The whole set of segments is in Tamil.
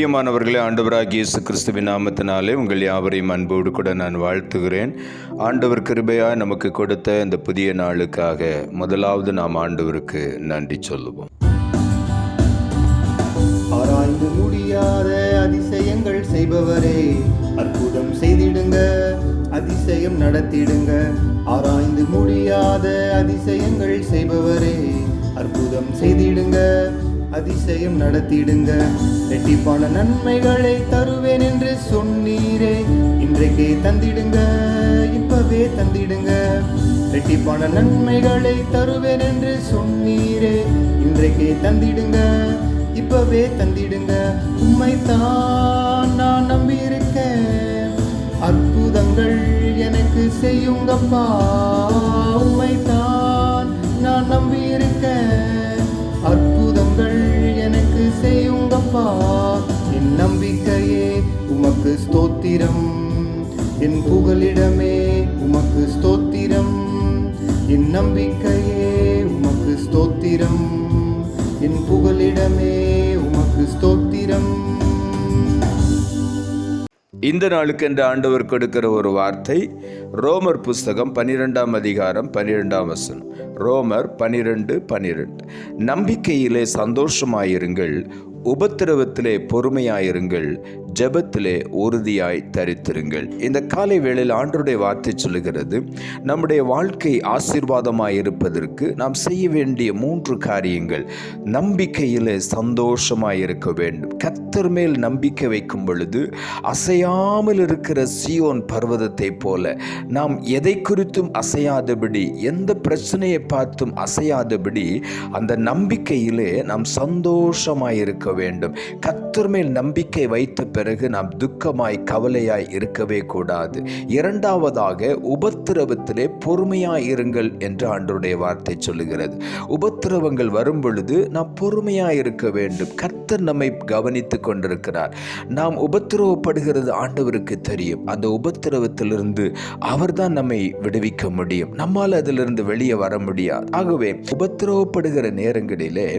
பிரியமானவர்களே, ஆண்டவராகிய இயேசு கிறிஸ்துவின் நாமத்தினாலே உங்கள் யாவரையும் அன்போடு கூட நான் வாழ்த்துகிறேன். ஆண்டவர் கிருபையாய் நமக்கு கொடுத்த இந்த புதிய நாளுக்காக முதலாவது நாம் ஆண்டவருக்கு நன்றி சொல்லுவோம். ஆராய்ந்து முடியாத அதிசயங்கள் செய்பவரே, அற்புதம் செய்திடுங்க, அதிசயம் நடத்திடுங்க. ஆராய்ந்து முடியாத அதிசயங்கள் செய்பவரே, அற்புதம் செய்திடுங்க, அதிசயம் நடத்திடுங்க. ரெட்டிப்பான நன்மைகளை தருவேன் என்று சொன்னீரே, இன்றைக்கே தந்திடுங்க, இப்பவே தந்திடுங்க. ரெட்டிப்பான நன்மைகளை தருவேன் என்று சொன்னீரே, இன்றைக்கே தந்திடுங்க, இப்பவே தந்திடுங்க. உம்மைத்தான் நான் நம்பியிருக்கேன், அற்புதங்கள் எனக்கு செய்யுங்கப்பா. உம்மைத்தான் நான் நம்பியிருக்கேன், அற்புதங்கள் எனக்கு செய்யுங்கப்பா. என் நம்பிக்கையே உமக்கு ஸ்தோத்திரம், என் புகலிடமே உமக்கு ஸ்தோத்திரம். என் நம்பிக்கையே உமக்கு ஸ்தோத்திரம், என் புகலிடமே உமக்கு ஸ்தோத்திரம். இந்த நாளுக்கென்று ஆண்டவர் கொடுக்கிற ஒரு வார்த்தை ரோமர் புஸ்தகம் 12ஆம் அதிகாரம் 12ஆம் வசனம். ரோமர் 12:12. நம்பிக்கையிலே சந்தோஷமாயிருங்கள், உபத்திரவத்திலே பொறுமையாயிருங்கள், ஜெபத்திலே உறுதியாய் தரித்திருங்கள். இந்த காலை வேளையில் ஆண்டவருடைய வார்த்தை சொல்லுகிறது, நம்முடைய வாழ்க்கை ஆசீர்வாதமாய் இருப்பதற்கு நாம் செய்ய வேண்டிய 3 காரியங்கள். நம்பிக்கையிலே சந்தோஷமாய் இருக்க வேண்டும். கர்த்தர் மேல் நம்பிக்கை வைக்கும் பொழுது அசையாமல் இருக்கிற சீயோன் பர்வதத்தை போல நாம் எதை குறித்தும் அசையாதபடி, எந்த பிரச்சனையை பார்த்தும் அசையாதபடி அந்த நம்பிக்கையிலே நாம் சந்தோஷமாய் இருக்க வேண்டும். கர்த்தர் மேல் நம்பிக்கை வைத்த பிறகு நாம் துக்கமாய் கவலையாய் இருக்கவே கூடாது. இரண்டாவதாக, உபத்திரவத்திலே பொறுமையாய் இருங்கள் என்று ஆண்டவருடைய வார்த்தை சொல்லுகிறது. உபத்திரவங்கள் வரும் பொழுது நாம் பொறுமையாய் இருக்க வேண்டும். கர்த்தர் நம்மை கவனித்துக் கொண்டிருக்கிறார். நாம் உபத்திரவப்படுகிறது ஆண்டவருக்கு தெரியும். அந்த உபத்திரவத்திலிருந்து அவர்தான் நம்மை விடுவிக்க முடியும். நம்மால் அதிலிருந்து வெளியே வர முடியாது. ஆகவே உபத்திரவப்படுகிற நேரங்களிலே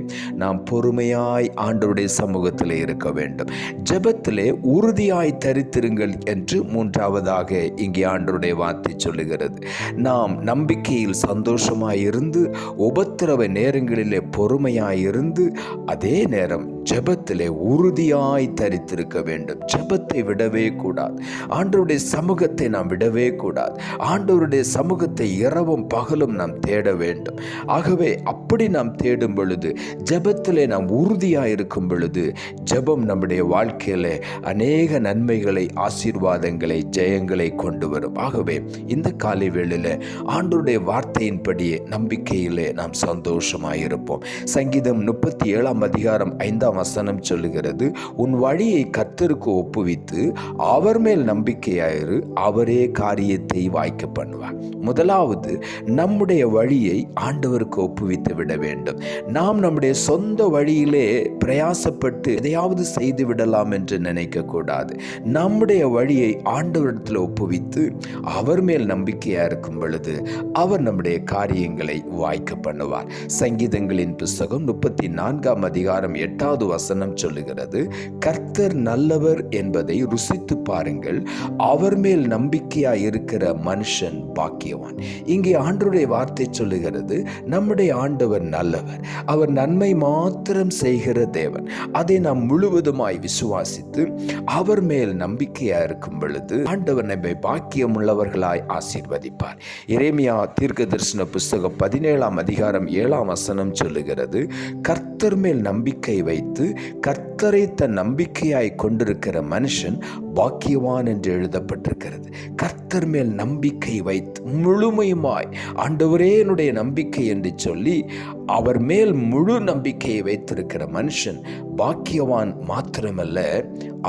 நாம் பொறுமையாய் ஆண்டவருடைய சமூகத்திலே இருக்க வேண்டும். ஜெபத்திலே உறுதியாய் தரித்திருங்கள் என்று 3ஆவதாக இங்கே ஆண்டவருடைய வார்த்தை சொல்லுகிறது. நாம் நம்பிக்கையில் சந்தோஷமாய் இருந்து, உபத்திரவ நேரங்களிலே பொறுமையாய் இருந்து, அதே நேரம் ஜெபத்திலே உறுதியாய் தரித்திருக்க வேண்டும். ஜெபத்தை விடவே கூடாது. ஆண்டவருடைய சமூகத்தை நாம் விடவே கூடாது. ஆண்டவருடைய சமூகத்தை இரவும் பகலும் நாம் தேட வேண்டும். ஆகவே அப்படி நாம் தேடும் பொழுது, ஜெபத்திலே நாம் உறுதியாய் இருக்கும் பொழுது, ஜெபம் நம்முடைய வாழ்க்கையிலே அநேக நன்மைகளை, ஆசீர்வாதங்களை, ஜெயங்களை கொண்டு வரும். ஆகவே இந்த காலை வேளையிலே ஆண்டவருடைய வார்த்தையின்படியே நம்பிக்கையிலே நாம் சந்தோஷமாயிருப்போம். சங்கீதம் 37ஆம் அதிகாரம் 5ஆம் வசனம் சொல்லுகிறது, உன் வழியை கர்த்தருக்கு ஒப்புவித்து அவர் மேல் நம்பிக்கையாயிரு, அவரே காரியத்தை வாய்க்க பண்ணுவார். முதலாவது, நம்முடைய வழியை ஆண்டவருக்கு ஒப்புவித்து விட வேண்டும். நாம் நம்முடைய சொந்த வழியிலே பிரயாசப்பட்டு எதையாவது செய்து விடலாம் என்று நினைக்க கூடாது. நம்முடைய வழியை ஆண்டவரிடத்தில் ஒப்புவித்து அவர் மேல் நம்பிக்கையா இருக்கும் பொழுது அவர் நம்முடைய காரியங்களை வாய்க்க பண்ணுவார். சங்கீதங்களின் புஸ்தகம் 34ஆம் அதிகாரம் 8வது வசனம் சொல்லுகிறது, கர்த்தர் நல்லவர் என்பதை ருசித்து பாருங்கள், அவர் மேல் நம்பிக்கையா இருக்கிற மனுஷன் பாக்கியவான். இங்கே ஆண்டவருடைய வார்த்தை சொல்லுகிறது, நம்முடைய ஆண்டவர் நல்லவர், அவர் நன்மை மாத்திரம் செய்கிற தேவன். அதை நாம் முழுவதுமாய் விசுவாசித்து அவர் மேல் நம்பிக்கையா இருக்கும் பொழுது ஆண்டவர் நம்மை பாக்கியம் உள்ளவர்களாய் ஆசீர்வதிப்பார். எரேமியா தீர்க்க தரிசன புஸ்தகம் 17ஆம் அதிகாரம் 7ஆம் வசனம் சொல்லுகிறது, கர்த்தர் மேல் நம்பிக்கை வைத்து கர்த்தரை தன் நம்பிக்கையாய் கொண்டிருக்கிற மனுஷன் பாக்கியவான் என்று எழுதப்பட்டிருக்கிறது. கர்த்தர் மேல் நம்பிக்கை வைத்து முழுமையுமாய் ஆண்டவரே என்னுடைய நம்பிக்கை என்று சொல்லி அவர் மேல் முழு நம்பிக்கையை வைத்திருக்கிற மனுஷன் பாக்கியவான் மாத்திரமல்ல,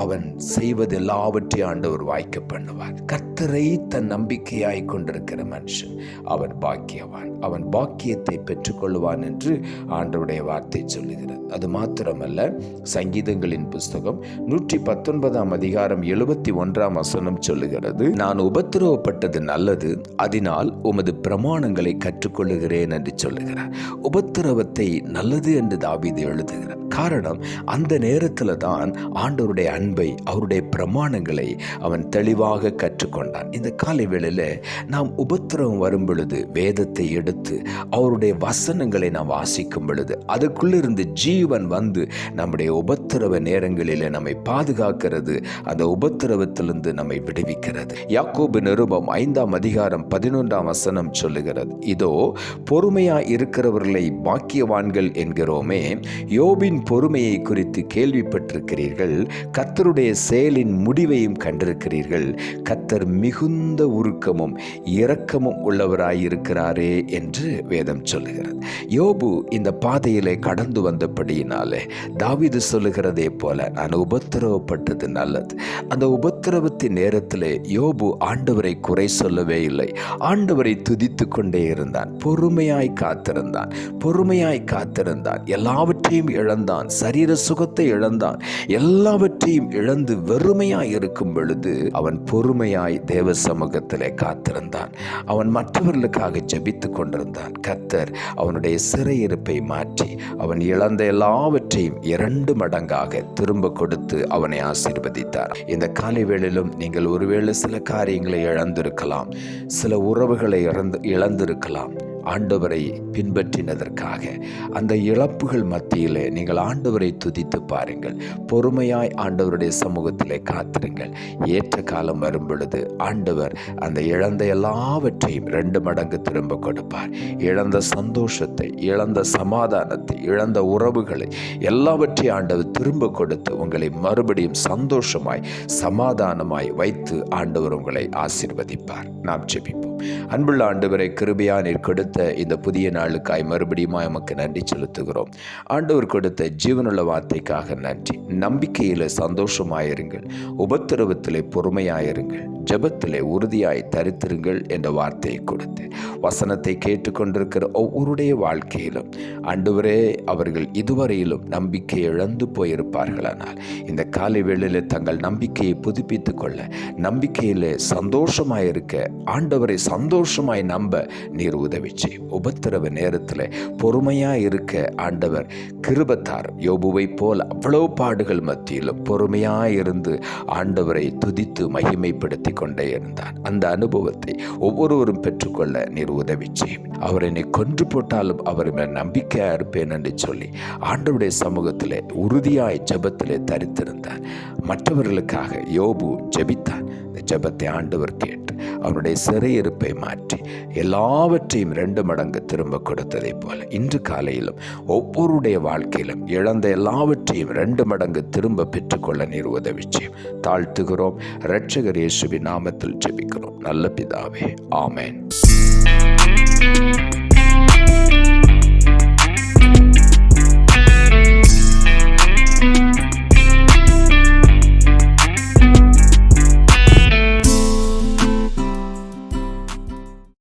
அவன் செய்வதெல்லாவற்றையும் ஆண்டவர் வாய்க்க பண்ணுவார். கர்த்தரை தன் நம்பிக்கையாய் கொண்டிருக்கிற மனுஷன் அவன் பாக்கியவான், அவன் பாக்கியத்தை பெற்றுக்கொள்வான் என்று ஆண்டவருடைய வார்த்தை சொல்லுகிறது. அது மாத்திரமல்ல, சங்கீதங்களின் புஸ்தகம் 119ஆம் அதிகாரம் 71 சொல்லுகிறது, நான் உபத்திரவப்பட்டது நல்லது, அதனால் உமது பிரமாணங்களை கற்றுக்கொள்ளுகிறேன் என்று சொல்லுகிறார். உபத்திரவத்தை நல்லது என்று தாவீது எழுதுகிறார். காரணம், அந்த நேரத்தில் தான் ஆண்டவருடைய அன்பை, அவருடைய பிரமாணங்களை அவன் தெளிவாக கற்றுக்கொண்டான். இந்த காலை வேளையில் நாம் உபத்திரவம் வரும் பொழுது வேதத்தை எடுத்து அவருடைய வசனங்களை நாம் வாசிக்கும் பொழுது அதுக்குள்ளிருந்து ஜீவன் வந்து நம்முடைய உபத்திரவ நேரங்களில் நம்மை பாதுகாக்கிறது, அந்த உபத்திரவத்திலிருந்து நம்மை விடுவிக்கிறது. யாக்கோபு நிருபம் 5 சொல்லுகிறது, இதோ பொறுமையாய் இருக்கிறவர்களை பாக்கியவான்கள் என்கிறோமே, யோபின் பொறுமையை குறித்து கேள்விப்பட்டிருக்கிறீர்கள், கர்த்தருடைய செயலின் முடிவையும் கண்டிருக்கிறீர்கள், கர்த்தர் மிகுந்த உருக்கமும் இரக்கமும் உள்ளவராயிருக்கிறாரே என்று வேதம் சொல்லுகிறது. யோபு இந்த பாதையிலே கடந்து வந்தபடியினாலே தாவீது சொல்லுகிறதே போல, நான் உபத்திரவப்பட்டது நல்லது. அந்த உபத்திரவத்தின் நேரத்திலே யோபு ஆண்டவரை குறை சொல்லவே இல்லை, ஆண்டவரை துதித்து கொண்டே இருந்தான், பொறுமையாய் காத்திருந்தான். எல்லாவற்றையும் இழந்தான், சரீர சுகத்தை இழந்தான், எல்லாவற்றையும் இழந்து வெறுமையாய் இருக்கும் பொழுது அவன் பொறுமையாய் தேவ சமூகத்திலே காத்திருந்தான். அவன் மற்றவர்களுக்காக ஜெபித்து கொண்டிருந்தான். கர்த்தர் அவனுடைய சிறையிருப்பை மாற்றி அவன் இழந்த எல்லாவற்றையும் 2 மடங்காக திரும்ப கொடுத்து அவனை ஆசீர்வதித்தார். இந்த காலை வேளையிலும் நீங்கள் ஒருவேளை சில காரியங்களை இழந்திருக்கலாம், சில உறவுகளை இழந்திருக்கலாம். ஆண்டவரை பின்பற்றினதற்காக அந்த இழப்புகள் மத்தியிலே நீங்கள் ஆண்டவரை துதித்து பாருங்கள், பொறுமையாய் ஆண்டவருடைய சமூகத்திலே காத்திருங்கள். ஏற்ற காலம் வரும் பொழுது ஆண்டவர் அந்த இழந்த எல்லாவற்றையும் 2 மடங்கு திரும்ப கொடுப்பார். இழந்த சந்தோஷத்தை, இழந்த சமாதானத்தை, இழந்த உறவுகளை எல்லாவற்றையும் ஆண்டவர் திரும்ப கொடுத்து உங்களை மறுபடியும் சந்தோஷமாய் சமாதானமாய் வைத்து ஆண்டவர் உங்களை ஆசீர்வதிப்பார். நாம் ஜெபிப்போம். அன்புள்ள ஆண்டவரை, கிருபையா நீர் கொடுத்த இந்த புதிய நாளுக்காய் மறுபடியும் எமக்கு நன்றி செலுத்துகிறோம். ஆண்டவர் கொடுத்த ஜீவனுள்ள வார்த்தைக்காக நன்றி. நம்பிக்கையில் சந்தோஷமாயிருங்கள், உபத்திரவத்திலே பொறுமையாயிருங்கள், ஜெபத்திலே உறுதியாய் தரித்திருங்கள் என்ற வார்த்தையை கொடுத்து வசனத்தை கேட்டுக்கொண்டிருக்கிற ஒவ்வொருடைய வாழ்க்கையிலும் ஆண்டவரே, அவர்கள் இதுவரையிலும் நம்பிக்கை இழந்து போயிருப்பார்களானால் இந்த காலை வேளையில் தங்கள் நம்பிக்கையை புதுப்பித்துக் கொள்ள, நம்பிக்கையில் சந்தோஷமாயிருக்க, ஆண்டவரை சந்தோஷமாய் நம்ப நீர் உதவி செய்யும். உபத்திரவ நேரத்தில் பொறுமையாய் இருக்க ஆண்டவர் கிருபைத்தார். யோபுவை போல் அவ்வளவு பாடுகள் மத்தியிலும் பொறுமையாய் இருந்து ஆண்டவரை துதித்து மகிமைப்படுத்தி கொண்டே இருந்தான். அந்த அனுபவத்தை ஒவ்வொருவரும் பெற்றுக்கொள்ள நீர் உதவி செய்யும். அவர் என்னை கொன்று போட்டாலும் அவர் மேல் நம்பிக்கையா இருப்பேன் என்று சொல்லி ஆண்டவருடைய சமூகத்திலே உறுதியாய் ஜெபத்திலே தரித்திருந்தார். மற்றவர்களுக்காக யோபு ஜெபித்தான். இந்த ஜெபத்தை ஆண்டவர் கேட்டு அவருடைய சிறையிருப்பை மாற்றி எல்லாவற்றையும் 2 மடங்கு திரும்ப கொடுத்ததை போல இன்று காலையிலும் ஒவ்வொருடைய வாழ்க்கையிலும் இழந்த எல்லாவற்றையும் 2 மடங்கு திரும்ப பெற்றுக்கொள்ள நீர் உதவி செய்யும். தாழ்த்துகிறோம். இரட்சகர் இயேசுவின் நாமத்தில் ஜெபிக்கிறோம் நல்ல பிதாவே, ஆமென்.